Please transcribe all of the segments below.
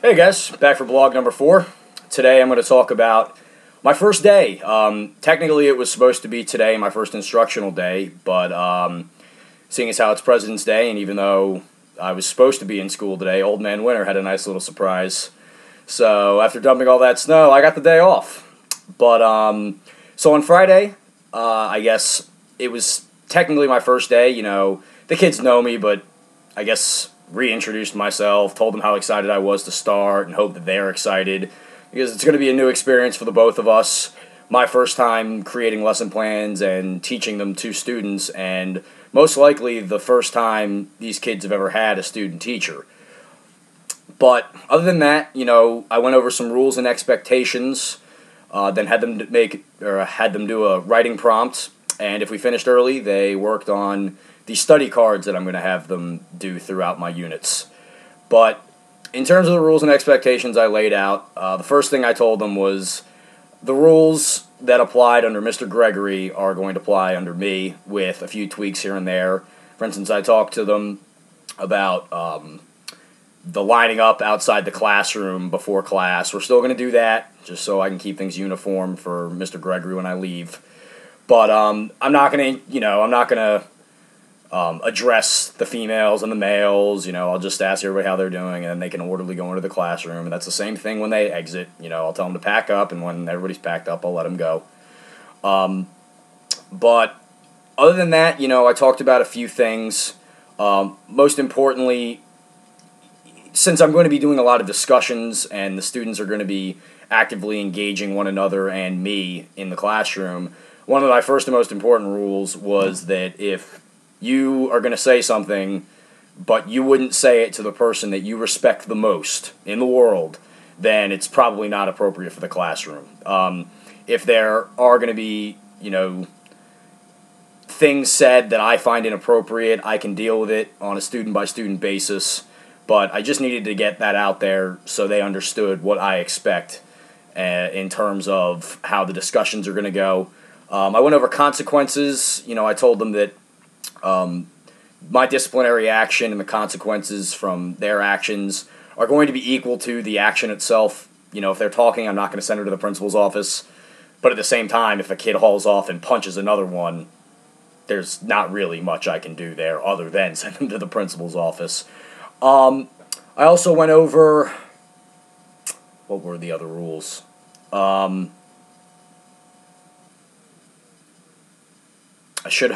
Hey guys, back for blog number 4. Today I'm going to talk about my first day. Technically it was supposed to be today, my first instructional day, but seeing as how it's President's Day, and even though I was supposed to be in school today, Old Man Winter had a nice little surprise. So after dumping all that snow, I got the day off. But so on Friday, I guess it was technically my first day. You know, the kids know me, but I guess reintroduced myself, told them how excited I was to start, and hope that they're excited because it's going to be a new experience for the both of us. My first time creating lesson plans and teaching them to students, and most likely the first time these kids have ever had a student teacher. But other than that, you know, I went over some rules and expectations, then had them had them do a writing prompt, and if we finished early, they worked on the study cards that I'm going to have them do throughout my units. But in terms of the rules and expectations I laid out, the first thing I told them was the rules that applied under Mr. Gregory are going to apply under me with a few tweaks here and there. For instance, I talked to them about the lining up outside the classroom before class. We're still going to do that just so I can keep things uniform for Mr. Gregory when I leave. But I'm not going to address the females and the males. You know, I'll just ask everybody how they're doing, and then they can orderly go into the classroom. And that's the same thing when they exit. You know, I'll tell them to pack up, and when everybody's packed up, I'll let them go. But other than that, you know, I talked about a few things. Most importantly, since I'm going to be doing a lot of discussions, and the students are going to be actively engaging one another and me in the classroom, one of my first and most important rules was that if you are going to say something, but you wouldn't say it to the person that you respect the most in the world, then it's probably not appropriate for the classroom. If there are going to be, you know, things said that I find inappropriate, I can deal with it on a student-by-student basis, but I just needed to get that out there so they understood what I expect in terms of how the discussions are going to go. I went over consequences. You know, I told them that my disciplinary action and the consequences from their actions are going to be equal to the action itself. You know, if they're talking, I'm not going to send her to the principal's office. But at the same time, if a kid hauls off and punches another one, there's not really much I can do there other than send them to the principal's office. I also went over, what were the other rules? I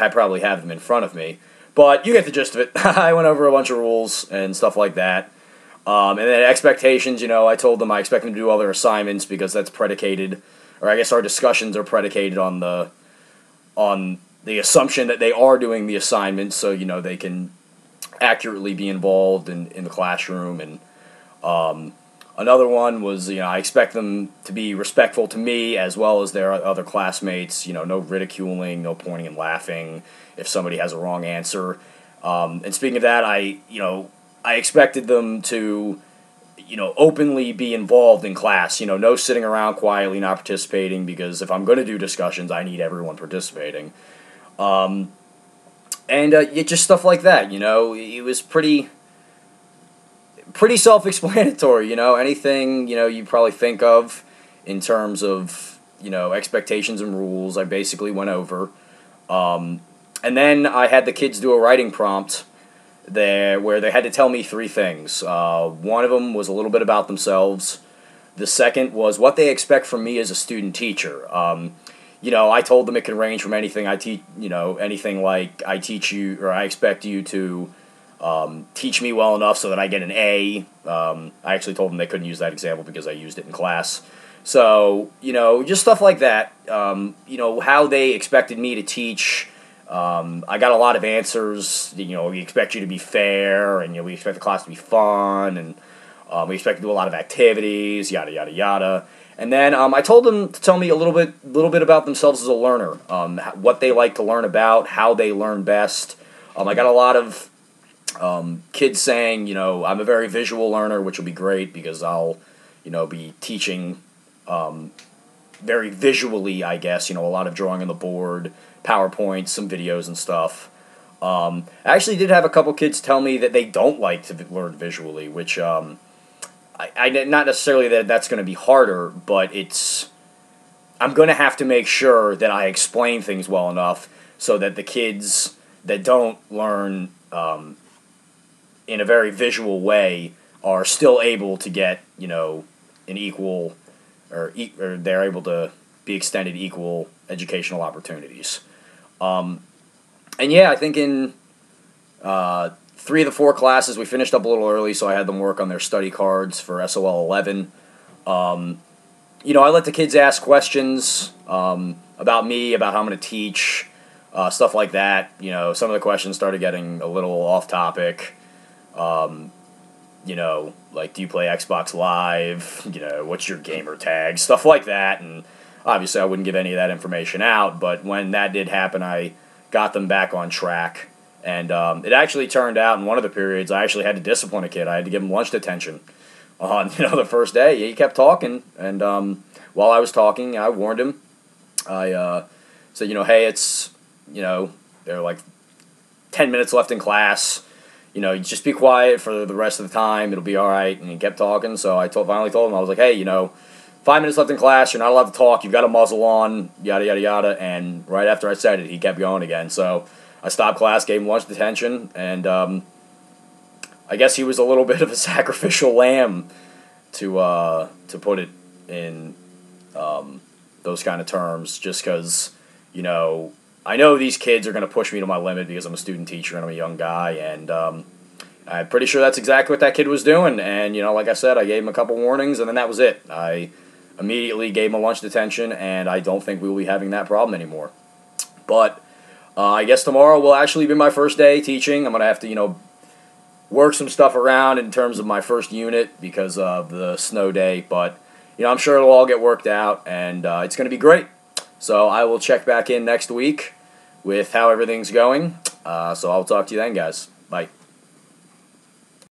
probably have them in front of me, but you get the gist of it. I went over a bunch of rules and stuff like that. And then expectations, you know, I told them I expect them to do all their assignments because that's predicated, or I guess our discussions are predicated on the assumption that they are doing the assignments, so, you know, they can accurately be involved in the classroom. And another one was, you know, I expect them to be respectful to me as well as their other classmates. You know, no ridiculing, no pointing and laughing if somebody has a wrong answer. And speaking of that, I expected them to, you know, openly be involved in class. You know, no sitting around quietly not participating, because if I'm going to do discussions, I need everyone participating. And just stuff like that. You know, it was pretty self-explanatory. You know, anything, you know, you probably think of in terms of, you know, expectations and rules, I basically went over. And then I had the kids do a writing prompt there where they had to tell me 3 things. One of them was a little bit about themselves. The second was what they expect from me as a student teacher. You know, I told them it can range from anything I teach, you know, anything like I teach you, or I expect you to teach me well enough so that I get an A. I actually told them they couldn't use that example because I used it in class. So, you know, just stuff like that. You know, how they expected me to teach. I got a lot of answers. You know, we expect you to be fair, and, you know, we expect the class to be fun, and we expect to do a lot of activities, yada, yada, yada. And then I told them to tell me a little bit about themselves as a learner, what they like to learn about, how they learn best. I got a lot of kids saying, you know, I'm a very visual learner, which will be great because I'll, you know, be teaching very visually, I guess, you know, a lot of drawing on the board, PowerPoints, some videos and stuff. I actually did have a couple kids tell me that they don't like to learn visually, which not necessarily that that's going to be harder, but I'm going to have to make sure that I explain things well enough so that the kids that don't learn in a very visual way are still able to get, an equal, or they're able to be extended equal educational opportunities. And yeah, I think in 3 of the 4 classes we finished up a little early, so I had them work on their study cards for SOL 11. I let the kids ask questions about me, about how I'm going to teach, stuff like that. Some of the questions started getting a little off topic. Like, do you play Xbox Live? What's your gamer tag? Stuff like that. And obviously I wouldn't give any of that information out, but when that did happen, I got them back on track. And it actually turned out in one of the periods I actually had to discipline a kid. I had to give him lunch detention on the first day. He kept talking, and while I was talking, I warned him. I said, hey, it's there are like 10 minutes left in class. Just be quiet for the rest of the time. It'll be all right. And he kept talking, so I finally told him, I was like, hey, 5 minutes left in class. You're not allowed to talk. You've got a muzzle on. Yada yada yada. And right after I said it, he kept going again. So I stopped class, gave him lunch detention, and I guess he was a little bit of a sacrificial lamb, to put it in those kind of terms, just because, I know these kids are going to push me to my limit because I'm a student teacher and I'm a young guy, and I'm pretty sure that's exactly what that kid was doing. And, like I said, I gave him a couple warnings, and then that was it. I immediately gave him a lunch detention, and I don't think we will be having that problem anymore. But I guess tomorrow will actually be my first day teaching. I'm going to have to, work some stuff around in terms of my first unit because of the snow day. But, I'm sure it'll all get worked out, and it's going to be great. So I will check back in next week with how everything's going. So I'll talk to you then, guys. Bye.